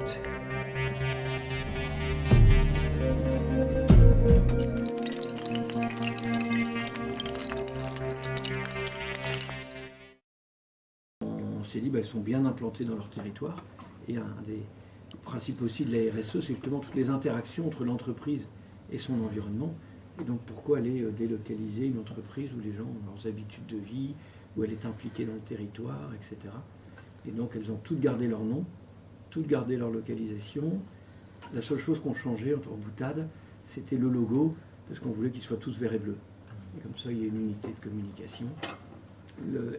minutes. On s'est dit, elles sont bien implantées dans leur territoire. Et un des principes aussi de la RSE, c'est justement toutes les interactions entre l'entreprise et son environnement. Et donc pourquoi aller délocaliser une entreprise où les gens ont leurs habitudes de vie, où elle est impliquée dans le territoire, etc. Et donc elles ont toutes gardé leur nom, toutes gardé leur localisation. La seule chose qu'on changeait en boutade, c'était le logo, parce qu'on voulait qu'ils soient tous verts et bleus. Et comme ça, il y a une unité de communication.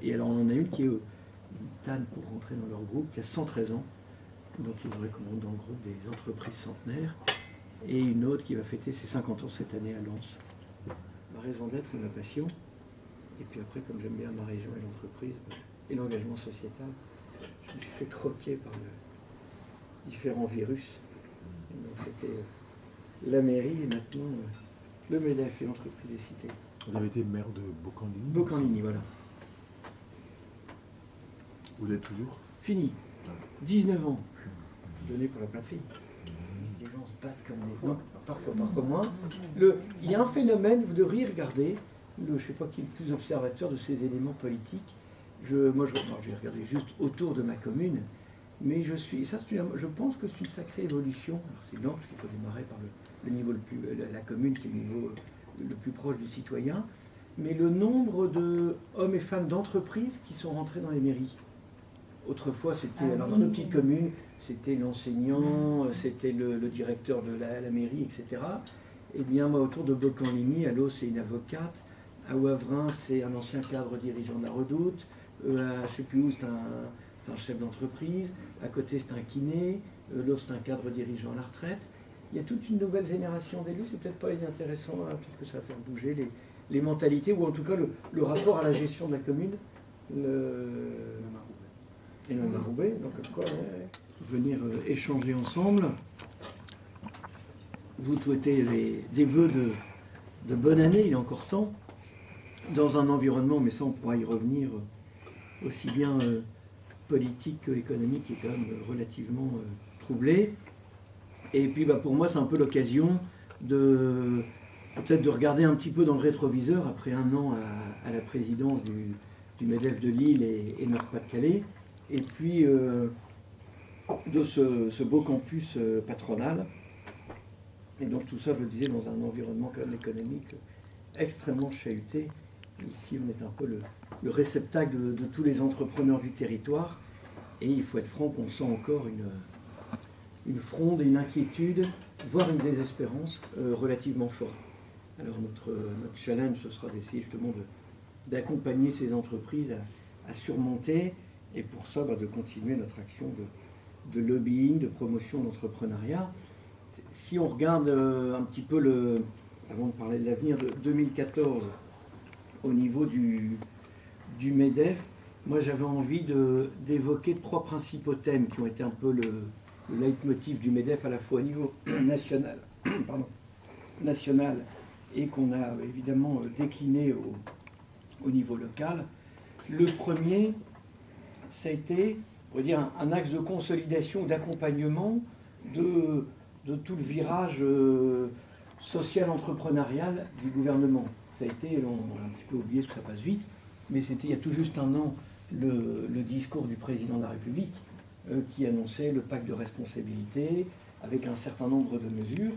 Et alors on en a une qui est une TAN pour rentrer dans leur groupe, qui a 113 ans. Donc ils vont recommander dans le groupe des entreprises centenaires. Et une autre qui va fêter ses 50 ans cette année à Lens. Ma raison d'être et ma passion. Et puis après, comme j'aime bien ma région et l'entreprise et l'engagement sociétal, je me suis fait croquer par différents virus. Et donc c'était la mairie et maintenant le MEDEF et l'entreprise des cités. Vous avez été maire de Bocanligny. Bocanligny, voilà. Vous l'êtes toujours? Fini. 19 ans. Donné pour la patrie. Les gens se battent comme des... Non, parfois moins. Il y a un phénomène, vous devriez regarder, je ne sais pas qui est le plus observateur de ces éléments politiques. J'ai regardé juste autour de ma commune, mais je pense que c'est une sacrée évolution. Alors c'est bien parce qu'il faut démarrer par le niveau la commune qui est le niveau le plus proche du citoyen, mais le nombre d'hommes et femmes d'entreprises qui sont rentrés dans les mairies. Autrefois, c'était dans nos petites communes, c'était l'enseignant, c'était le directeur de la mairie, etc. Eh bien, moi, autour de Bocanligny, à Los, c'est une avocate. À Wavrin, c'est un ancien cadre dirigeant de la Redoute. À je ne sais plus où, c'est un chef d'entreprise. À côté, c'est un kiné. L'autre, c'est un cadre dirigeant à la retraite. Il y a toute une nouvelle génération d'élus. C'est peut-être pas inintéressant, hein, peut-être que ça va faire bouger les mentalités, ou en tout cas le rapport à la gestion de la commune. Et même à Roubaix, donc quoi, venir échanger ensemble. Vous souhaitez des vœux de bonne année, il est encore temps, dans un environnement, mais ça on pourra y revenir, aussi bien politique qu'économique, qui est quand même relativement troublé. Et puis pour moi c'est un peu l'occasion peut-être de regarder un petit peu dans le rétroviseur, après un an à la présidence du MEDEF de Lille et Nord-Pas-de-Calais, et puis de ce beau campus patronal. Et donc tout ça, je le disais, dans un environnement quand même économique extrêmement chahuté. Ici, on est un peu le réceptacle de tous les entrepreneurs du territoire. Et il faut être franc qu'on sent encore une fronde et une inquiétude, voire une désespérance relativement forte. Alors notre challenge, ce sera d'essayer justement d'accompagner ces entreprises à surmonter, et pour ça, de continuer notre action de lobbying, de promotion de l'entrepreneuriat. Si on regarde un petit peu, avant de parler de l'avenir, de 2014, au niveau du MEDEF, moi j'avais envie d'évoquer 3 principaux thèmes qui ont été un peu le leitmotiv du MEDEF, à la fois au niveau national et qu'on a évidemment décliné au niveau local. Le premier, ça a été, on va dire, un axe de consolidation, d'accompagnement de tout le virage social-entrepreneurial du gouvernement. Ça a été, on a un petit peu oublié parce que ça passe vite, mais c'était il y a tout juste un an le discours du président de la République qui annonçait le pacte de responsabilité avec un certain nombre de mesures.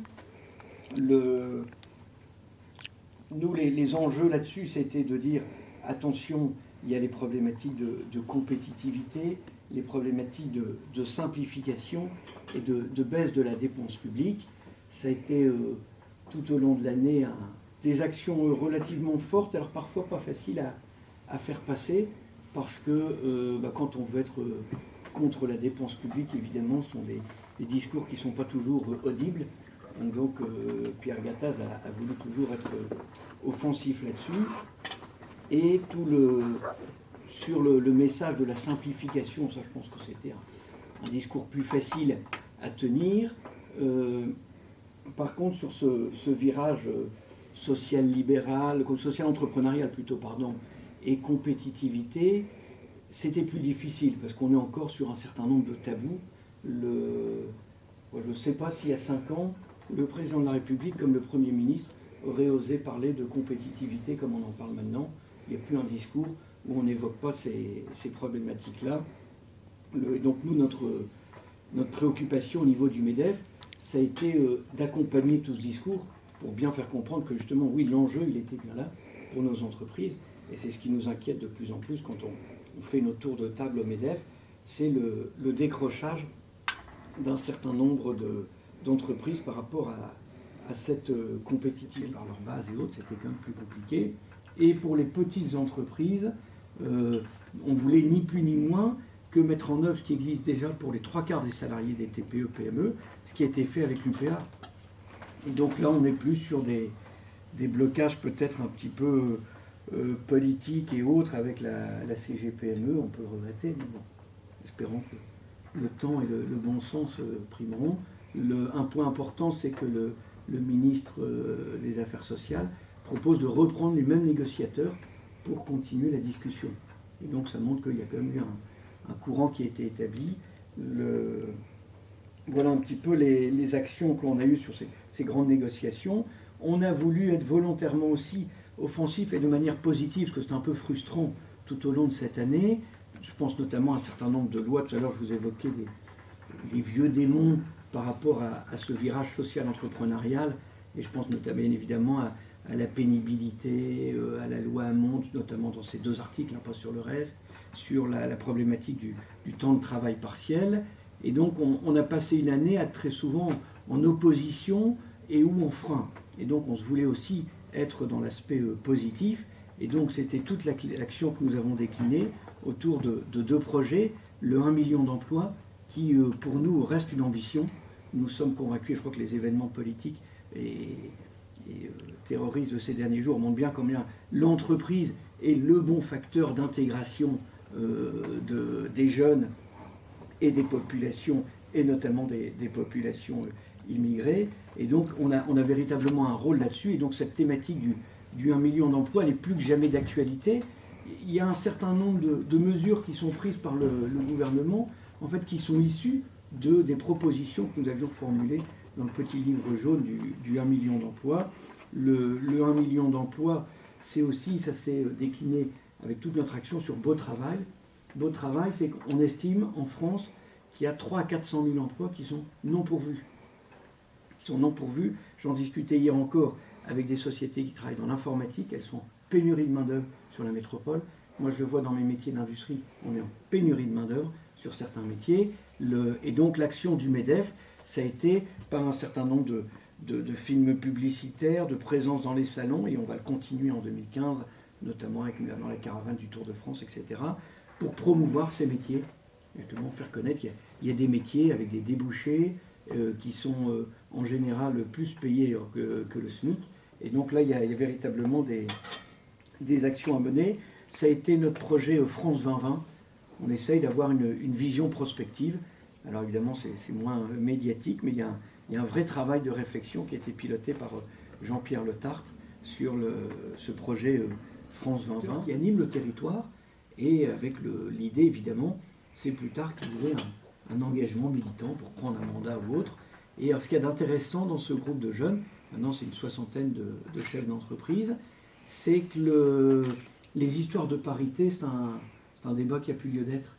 Nous, les enjeux là-dessus, c'était de dire attention, il y a les problématiques de compétitivité, les problématiques de simplification et de baisse de la dépense publique. Ça a été tout au long de l'année des actions relativement fortes, alors parfois pas faciles à faire passer, parce que quand on veut être contre la dépense publique, évidemment, ce sont des discours qui ne sont pas toujours audibles. Donc Pierre Gattaz a voulu toujours être offensif là-dessus. Et sur le message de la simplification, ça je pense que c'était un discours plus facile à tenir. Par contre, sur ce virage social-libéral, social-entrepreneurial plutôt, pardon, et compétitivité, c'était plus difficile parce qu'on est encore sur un certain nombre de tabous Moi, je ne sais pas s'il y a 5 ans, le président de la République, comme le Premier ministre, aurait osé parler de compétitivité comme on en parle maintenant. Il n'y a plus un discours où on n'évoque pas ces problématiques-là. Donc nous, notre préoccupation au niveau du MEDEF, ça a été d'accompagner tout ce discours pour bien faire comprendre que justement, oui, l'enjeu, il était bien là pour nos entreprises. Et c'est ce qui nous inquiète de plus en plus quand on fait nos tours de table au MEDEF, c'est le décrochage d'un certain nombre d'entreprises par rapport à cette compétitivité par leur base et autres, c'était quand même plus compliqué. Et pour les petites entreprises, on voulait ni plus ni moins que mettre en œuvre ce qui existe déjà pour les 3/4 des salariés des TPE, PME, ce qui a été fait avec l'UPA. Et donc là, on est plus sur des blocages peut-être un petit peu politiques et autres avec la CGPME, on peut le regretter, mais bon, espérons que le temps et le bon sens primeront. Un point important, c'est que le ministre des Affaires sociales propose de reprendre les mêmes négociateurs pour continuer la discussion. Et donc ça montre qu'il y a quand même eu un courant qui a été établi. Voilà un petit peu les actions que l'on a eues sur ces grandes négociations. On a voulu être volontairement aussi offensif et de manière positive, parce que c'est un peu frustrant tout au long de cette année. Je pense notamment à un certain nombre de lois. Tout à l'heure, je vous évoquais les vieux démons par rapport à ce virage social entrepreneurial. Et je pense notamment, bien évidemment, à la pénibilité, à la loi Hamon, notamment dans ces 2 articles, hein, pas sur le reste, sur la problématique du temps de travail partiel. Et donc, on a passé une année à très souvent en opposition et ou en frein. Et donc, on se voulait aussi être dans l'aspect positif. Et donc, c'était toute l'action que nous avons déclinée autour de 2 projets. Le 1 million d'emplois, qui pour nous reste une ambition. Nous sommes convaincus, je crois que les événements politiques et terroristes de ces derniers jours montrent bien combien l'entreprise est le bon facteur d'intégration des jeunes et des populations, et notamment des populations immigrées. Et donc on a véritablement un rôle là-dessus. Et donc cette thématique du 1 million d'emplois, elle est plus que jamais d'actualité. Il y a un certain nombre de mesures qui sont prises par le gouvernement, en fait, qui sont issues des propositions que nous avions formulées dans le petit livre jaune du 1 million d'emplois. Le 1 million d'emplois, c'est aussi, ça s'est décliné avec toute notre action sur Beau Travail. Beau Travail, c'est qu'on estime en France qu'il y a 300 à 400 000 emplois qui sont non pourvus. J'en discutais hier encore avec des sociétés qui travaillent dans l'informatique. Elles sont en pénurie de main-d'œuvre sur la métropole. Moi, je le vois dans mes métiers d'industrie. On est en pénurie de main-d'œuvre sur certains métiers. Et donc, l'action du MEDEF, ça a été par un certain nombre de films publicitaires, de présence dans les salons, et on va le continuer en 2015, notamment avec dans la caravane du Tour de France, etc., pour promouvoir ces métiers, justement faire connaître qu'il y a des métiers avec des débouchés qui sont en général plus payés que le SMIC. Et donc là, il y a véritablement des actions à mener. Ça a été notre projet France 2020. On essaye d'avoir une vision prospective. Alors évidemment, c'est moins médiatique, mais il y a un vrai travail de réflexion qui a été piloté par Jean-Pierre Le Tartre sur ce projet France 2020 qui anime le territoire. Et avec l'idée, évidemment, c'est plus tard qu'il y aurait un engagement militant pour prendre un mandat ou autre. Et alors, ce qu'il y a d'intéressant dans ce groupe de jeunes, maintenant c'est une 60aine de chefs d'entreprise, c'est que les histoires de parité, c'est un débat qui a plus lieu d'être.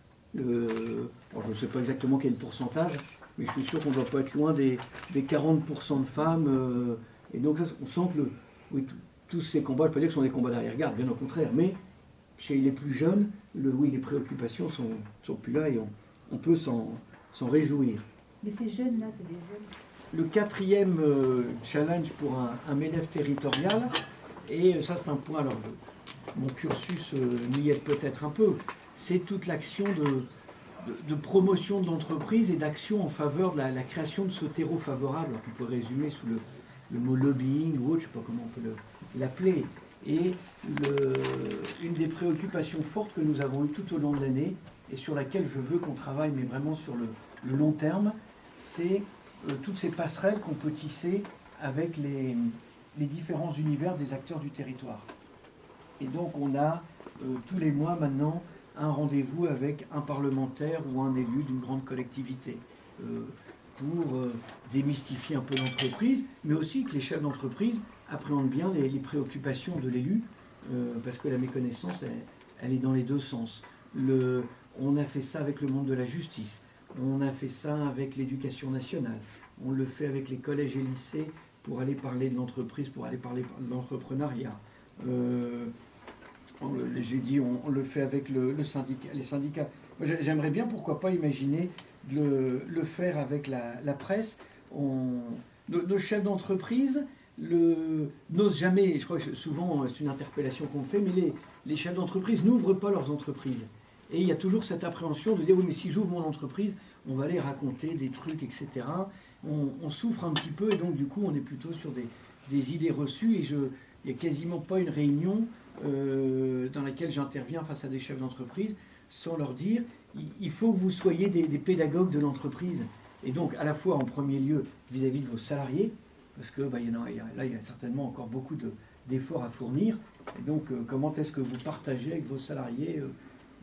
Alors je ne sais pas exactement quel pourcentage, mais je suis sûr qu'on ne doit pas être loin des 40% de femmes. Et donc ça, on sent que tous ces combats, je ne peux pas dire que ce sont des combats d'arrière-garde, bien au contraire, mais chez les plus jeunes, les préoccupations sont plus là et on peut s'en réjouir. Mais ces jeunes-là, c'est des jeunes. Le 4e challenge pour un MEDEF territorial, et ça c'est un point, alors mon cursus m'y aide peut-être un peu, c'est toute l'action de promotion de l'entreprise et d'action en faveur de la création de ce terreau favorable, qu'on peut résumer sous le mot lobbying ou autre, je ne sais pas comment on peut l'appeler. Et une des préoccupations fortes que nous avons eues tout au long de l'année, et sur laquelle je veux qu'on travaille, mais vraiment sur le long terme, c'est toutes ces passerelles qu'on peut tisser avec les différents univers des acteurs du territoire. Et donc on a tous les mois maintenant un rendez-vous avec un parlementaire ou un élu d'une grande collectivité, pour démystifier un peu l'entreprise, mais aussi que les chefs d'entreprise appréhendent bien les préoccupations de l'élu, parce que la méconnaissance, elle est dans les deux sens. On a fait ça avec le monde de la justice, on a fait ça avec l'éducation nationale, on le fait avec les collèges et lycées pour aller parler de l'entreprise, pour aller parler de l'entrepreneuriat. J'ai dit, on le fait avec les syndicats. J'aimerais bien, pourquoi pas, imaginer de le faire avec la presse. Nos chefs d'entreprise n'osent jamais, je crois que souvent c'est une interpellation qu'on fait, mais les chefs d'entreprise n'ouvrent pas leurs entreprises. Et il y a toujours cette appréhension de dire, oui, mais si j'ouvre mon entreprise, on va aller raconter des trucs, etc. On souffre un petit peu, et donc du coup, on est plutôt sur des idées reçues, et il n'y a quasiment pas une réunion dans laquelle j'interviens face à des chefs d'entreprise sans leur dire, il faut que vous soyez des pédagogues de l'entreprise. Et donc, à la fois, en premier lieu, vis-à-vis de vos salariés, parce que il y a certainement encore beaucoup d'efforts à fournir. Et donc, comment est-ce que vous partagez avec vos salariés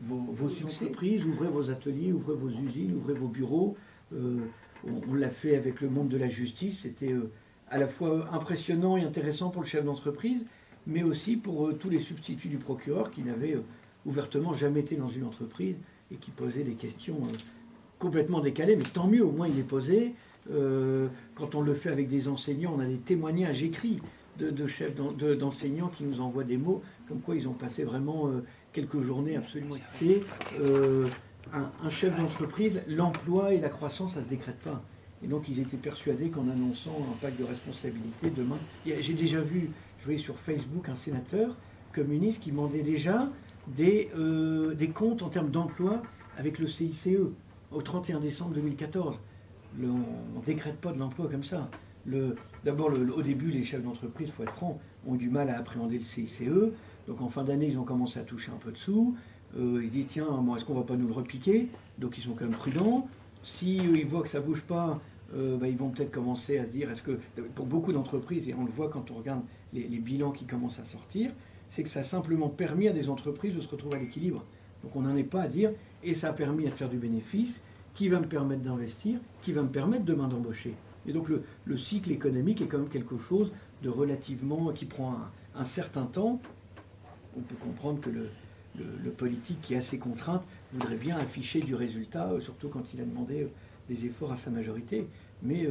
vos succès? Ouvrez vos ateliers, ouvrez vos usines, ouvrez vos bureaux. On l'a fait avec le monde de la justice. C'était à la fois impressionnant et intéressant pour le chef d'entreprise, mais aussi pour tous les substituts du procureur qui n'avaient ouvertement jamais été dans une entreprise et qui posaient des questions complètement décalées. Mais tant mieux, au moins il les posait. Quand on le fait avec des enseignants, on a des témoignages écrits de chefs d'enseignants qui nous envoient des mots comme quoi ils ont passé vraiment quelques journées absolument. C'est un chef d'entreprise, l'emploi et la croissance, ça ne se décrète pas. Et donc ils étaient persuadés qu'en annonçant un pacte de responsabilité demain... J'ai déjà vu, je voyais sur Facebook un sénateur communiste qui demandait déjà des comptes en termes d'emploi avec le CICE au 31 décembre 2014. On ne décrète pas de l'emploi comme ça. D'abord, au début, les chefs d'entreprise, il faut être franc, ont du mal à appréhender le CICE. Donc en fin d'année, ils ont commencé à toucher un peu de sous. Ils disent, tiens, est-ce qu'on ne va pas nous le repiquer? Donc ils sont quand même prudents. Si ils voient que ça ne bouge pas, ils vont peut-être commencer à se dire, est-ce que, pour beaucoup d'entreprises, et on le voit quand on regarde les bilans qui commencent à sortir, c'est que ça a simplement permis à des entreprises de se retrouver à l'équilibre. Donc on n'en est pas à dire, et ça a permis à faire du bénéfice, qui va me permettre d'investir, qui va me permettre demain d'embaucher. Et donc le cycle économique est quand même quelque chose de relativement, qui prend un certain temps. On peut comprendre que le politique qui a ses contraintes voudrait bien afficher du résultat, surtout quand il a demandé des efforts à sa majorité. Mais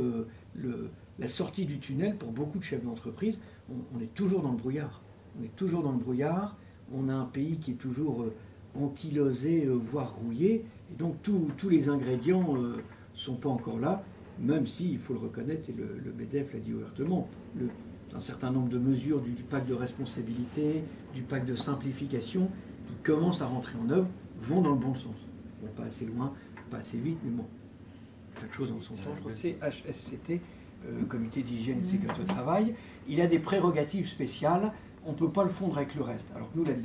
la sortie du tunnel, pour beaucoup de chefs d'entreprise, on est toujours dans le brouillard. On est toujours dans le brouillard. On a un pays qui est toujours ankylosé, voire rouillé. Et donc tous les ingrédients ne sont pas encore là, même si, il faut le reconnaître, et le MEDEF l'a dit ouvertement, un certain nombre de mesures du pacte de responsabilité, du pacte de simplification, qui commencent à rentrer en œuvre, vont dans le bon sens. Bon, pas assez loin, pas assez vite, mais bon, chaque chose en son sens. Je crois que c'est CHSCT, Comité d'hygiène et de sécurité au travail. Il a des prérogatives spéciales, on ne peut pas le fondre avec le reste. Alors que nous, le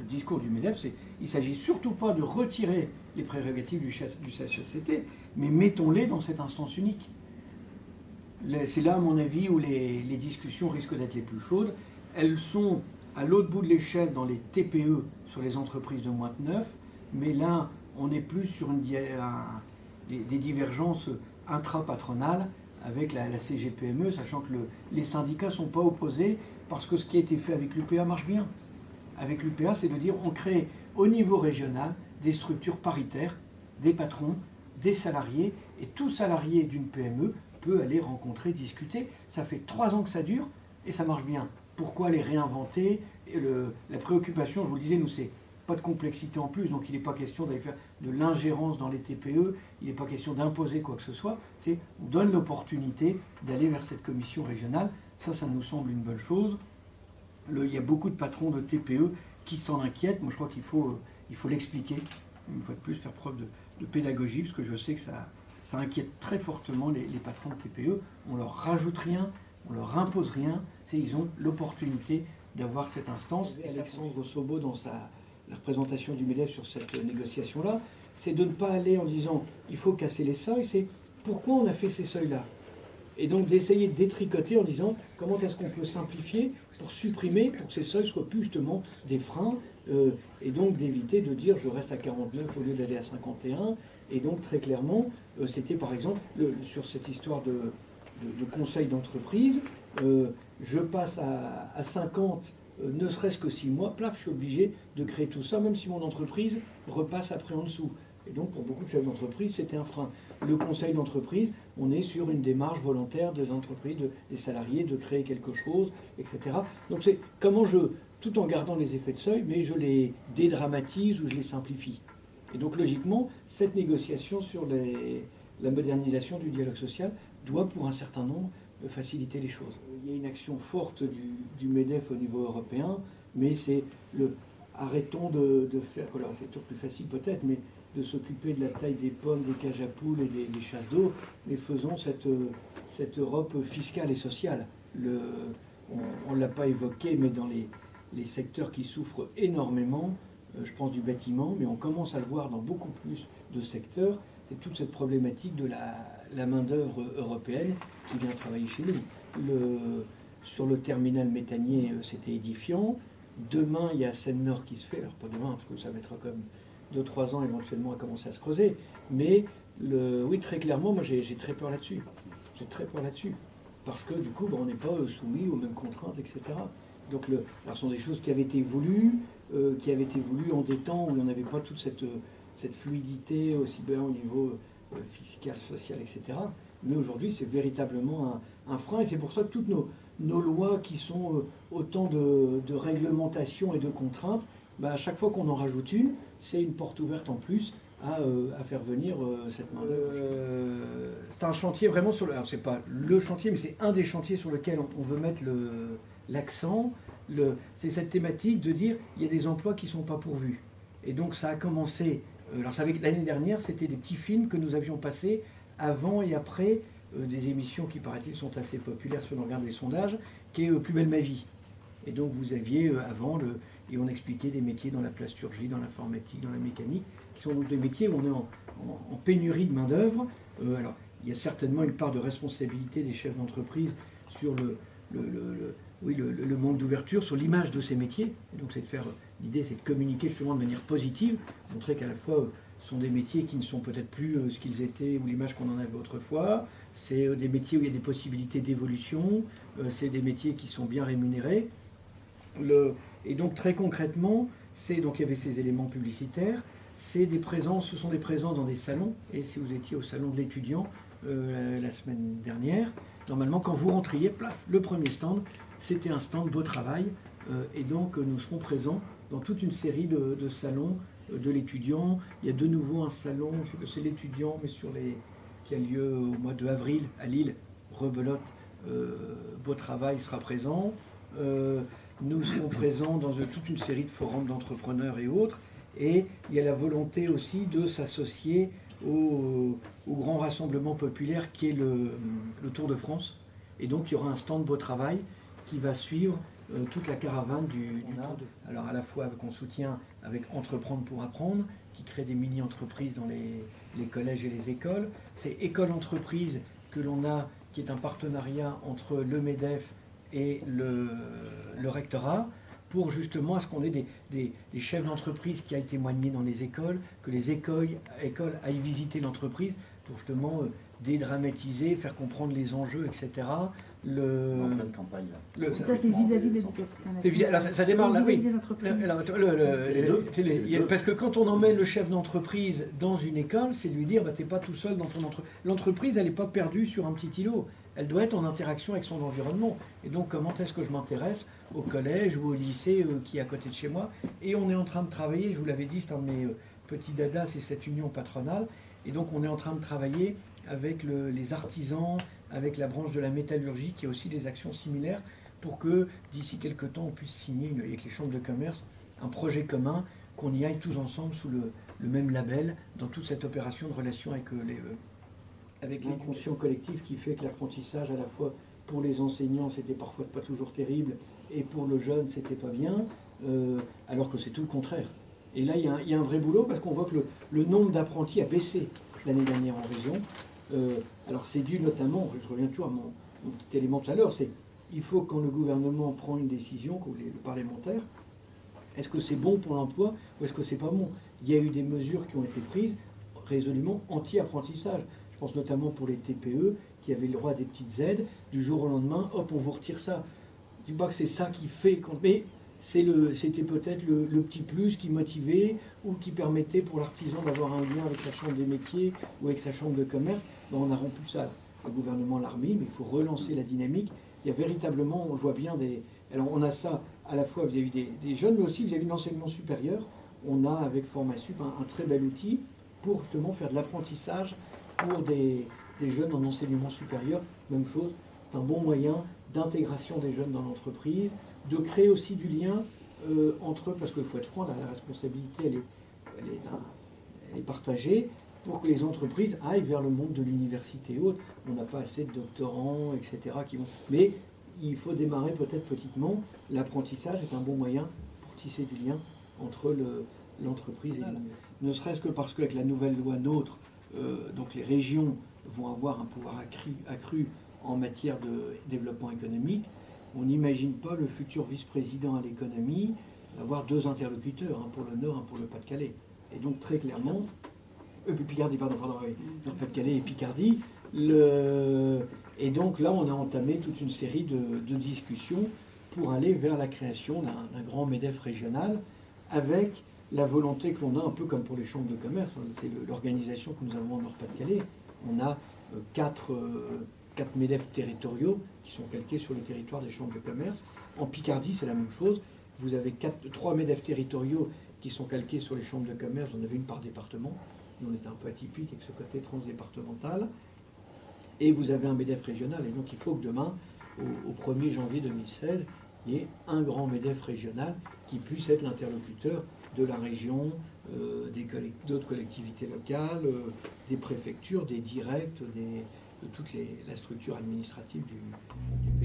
discours du MEDEF, c'est il ne s'agit surtout pas de retirer les prérogatives du CHSCT, mais mettons-les dans cette instance unique. C'est là, à mon avis, où les discussions risquent d'être les plus chaudes. Elles sont à l'autre bout de l'échelle dans les TPE, sur les entreprises de moins de 9, mais là, on est plus sur des divergences intra-patronales avec la CGPME, sachant que les syndicats ne sont pas opposés, parce que ce qui a été fait avec l'UPA marche bien. Avec l'UPA, c'est de dire on crée au niveau régional des structures paritaires, des patrons, des salariés, et tout salarié d'une PME peut aller rencontrer, discuter. Ça fait 3 ans que ça dure, et ça marche bien. Pourquoi les réinventer? Et la préoccupation, je vous le disais, nous, c'est pas de complexité en plus, donc il n'est pas question d'aller faire de l'ingérence dans les TPE, il n'est pas question d'imposer quoi que ce soit, c'est on donne l'opportunité d'aller vers cette commission régionale. Ça nous semble une bonne chose. Il y a beaucoup de patrons de TPE qui s'en inquiètent. Moi, je crois qu'il faut l'expliquer, une fois de plus, faire preuve de pédagogie, parce que je sais que ça inquiète très fortement les patrons de TPE. On leur rajoute rien, on leur impose rien, ils ont l'opportunité d'avoir cette instance. Et Alexandre Sobo, dans la représentation du MEDEF sur cette négociation-là, c'est de ne pas aller en disant il faut casser les seuils, c'est pourquoi on a fait ces seuils-là. et donc d'essayer de détricoter en disant comment est-ce qu'on peut simplifier pour supprimer, pour que ces seuils soient plus justement des freins, et donc d'éviter de dire je reste à 49 au lieu d'aller à 51. Et donc très clairement, c'était par exemple sur cette histoire de conseil d'entreprise, je passe à 50, ne serait-ce que 6 mois, plaf, je suis obligé de créer tout ça, même si mon entreprise repasse après en dessous. Et donc pour beaucoup de chefs d'entreprise, c'était un frein. Le conseil d'entreprise, on est sur une démarche volontaire des entreprises, des salariés, de créer quelque chose, etc. Donc c'est comment tout en gardant les effets de seuil, mais je les dédramatise ou je les simplifie. Et donc logiquement, cette négociation sur la modernisation du dialogue social doit pour un certain nombre faciliter les choses. Il y a une action forte du MEDEF au niveau européen, mais c'est arrêtons de faire, alors c'est toujours plus facile peut-être, mais de s'occuper de la taille des pommes, des cages à poules et des chasses d'eau, mais faisons cette Europe fiscale et sociale. On ne l'a pas évoqué, mais dans les secteurs qui souffrent énormément, je pense du bâtiment, mais on commence à le voir dans beaucoup plus de secteurs, c'est toute cette problématique de la main-d'œuvre européenne qui vient travailler chez nous. Sur le terminal méthanier, c'était édifiant. Demain, il y a Seine-Nord qui se fait, alors pas demain, parce que ça mettra comme 2-3 ans éventuellement à commencer à se creuser, mais oui, très clairement, moi j'ai très peur là-dessus. J'ai très peur là-dessus, parce que du coup, on n'est pas soumis aux mêmes contraintes, etc. Donc, alors, ce sont des choses qui avaient été voulues en des temps où on n'avait pas toute cette fluidité aussi bien au niveau fiscal, social, etc. Mais aujourd'hui, c'est véritablement un frein, et c'est pour ça que toutes nos lois qui sont autant de réglementation et de contraintes, à chaque fois qu'on en rajoute une, c'est une porte ouverte en plus à faire venir cette main-d'œuvre. C'est un chantier vraiment alors c'est pas le chantier, mais c'est un des chantiers sur lequel on veut mettre l'accent. C'est cette thématique de dire il y a des emplois qui ne sont pas pourvus. Et donc ça a commencé, alors l'année dernière, c'était des petits films que nous avions passés avant et après des émissions qui, paraît-il, sont assez populaires si on regarde les sondages, qui est Plus belle ma vie. Et donc vous aviez avant, et on expliquait des métiers dans la plasturgie, dans l'informatique, dans la mécanique, qui sont donc des métiers où on est en pénurie de main-d'œuvre. Alors il y a certainement une part de responsabilité des chefs d'entreprise sur le manque d'ouverture, sur l'image de ces métiers. Et donc l'idée c'est de communiquer justement de manière positive, montrer qu'à la fois ce sont des métiers qui ne sont peut-être plus ce qu'ils étaient ou l'image qu'on en avait autrefois. C'est des métiers où il y a des possibilités d'évolution, c'est des métiers qui sont bien rémunérés. Et donc très concrètement, donc il y avait ces éléments publicitaires, ce sont des présences dans des salons, et si vous étiez au salon de l'étudiant la semaine dernière, normalement quand vous rentriez, plaf, le premier stand, c'était un stand Beau Travail, et donc nous serons présents dans toute une série de salons de l'étudiant. Il y a de nouveau un salon, je sais que c'est l'étudiant, mais qui a lieu au mois de avril à Lille, rebelote, Beau Travail sera présent. Nous serons présents dans toute une série de forums d'entrepreneurs et autres, et il y a la volonté aussi de s'associer au grand rassemblement populaire qui est le Tour de France, et donc il y aura un stand Beau Travail qui va suivre toute la caravane du Tour de... Alors à la fois en soutien avec Entreprendre pour apprendre, qui crée des mini-entreprises dans les collèges et les écoles. C'est École-Entreprise que l'on a, qui est un partenariat entre le MEDEF et le rectorat, pour justement à ce qu'on ait des chefs d'entreprise qui aillent témoigner dans les écoles, que les écoles aillent visiter l'entreprise pour justement dédramatiser, faire comprendre les enjeux, etc. En pleine campagne. Ça, c'est vis-à-vis de l'éducation. Alors ça démarre là, oui. Des entreprises. Parce que quand on emmène le chef d'entreprise dans une école, c'est lui dire t'es pas tout seul dans ton entreprise. L'entreprise, elle n'est pas perdue sur un petit îlot. Elle doit être en interaction avec son environnement. Et donc, comment est-ce que je m'intéresse au collège ou au lycée qui est à côté de chez moi? Et on est en train de travailler, je vous l'avais dit, c'est un de mes petits dadas, c'est cette union patronale. Et donc, on est en train de travailler avec les artisans, avec la branche de la métallurgie, qui a aussi des actions similaires, pour que d'ici quelques temps, on puisse signer avec les chambres de commerce un projet commun, qu'on y aille tous ensemble sous le même label dans toute cette opération de relation avec l'inconscient collectif qui fait que l'apprentissage, à la fois pour les enseignants, c'était parfois pas toujours terrible, et pour le jeune, c'était pas bien, alors que c'est tout le contraire. Et là, il y a un vrai boulot, parce qu'on voit que le nombre d'apprentis a baissé l'année dernière en région. Alors c'est dû notamment, je reviens toujours à mon petit élément tout à l'heure, c'est il faut quand le gouvernement prend une décision, le parlementaire, est-ce que c'est bon pour l'emploi ou est-ce que c'est pas bon? Il y a eu des mesures qui ont été prises résolument anti-apprentissage. Je pense notamment pour les TPE qui avaient le droit à des petites aides. Du jour au lendemain, hop, on vous retire ça. Je ne dis pas que c'est ça qui fait... Mais c'était peut-être le petit plus qui motivait ou qui permettait pour l'artisan d'avoir un lien avec sa chambre des métiers ou avec sa chambre de commerce. Ben, on a rompu ça. Le gouvernement l'a remis, mais il faut relancer la dynamique. Il y a véritablement, on le voit bien, alors on a ça à la fois vis-à-vis des jeunes, mais aussi vis-à-vis de l'enseignement supérieur. On a avec Formasup un très bel outil pour justement faire de l'apprentissage pour des jeunes en enseignement supérieur. Même chose, c'est un bon moyen d'intégration des jeunes dans l'entreprise, de créer aussi du lien entre eux, parce qu'il faut être franc, la responsabilité elle est partagée, pour que les entreprises aillent vers le monde de l'université et autres. On n'a pas assez de doctorants, etc. Mais il faut démarrer peut-être petitement. L'apprentissage est un bon moyen pour tisser du lien entre l'entreprise et l'université. Ne serait-ce que parce qu'avec la nouvelle loi NOTRe, donc les régions vont avoir un pouvoir accru en matière de développement économique. On n'imagine pas le futur vice-président à l'économie avoir 2 interlocuteurs, un pour le Nord, un pour le Pas-de-Calais. Et donc très clairement, Picardie, Nord-Pas-de-Calais et Picardie. Et donc là, on a entamé toute une série de discussions pour aller vers la création d'un grand MEDEF régional avec la volonté que l'on a, un peu comme pour les chambres de commerce, hein, c'est l'organisation que nous avons en Nord-Pas-de-Calais. On a 4 MEDEF territoriaux qui sont calqués sur le territoire des chambres de commerce. En Picardie, c'est la même chose. Vous avez 3 MEDEF territoriaux qui sont calqués sur les chambres de commerce. Vous en avez une par département. Nous, on est un peu atypique avec ce côté transdépartemental. Et vous avez un MEDEF régional. Et donc, il faut que demain, au 1er janvier 2016, il y ait un grand MEDEF régional qui puisse être l'interlocuteur de la région, d'autres collectivités locales, des préfectures, des directs, de toute la structure administrative du pays.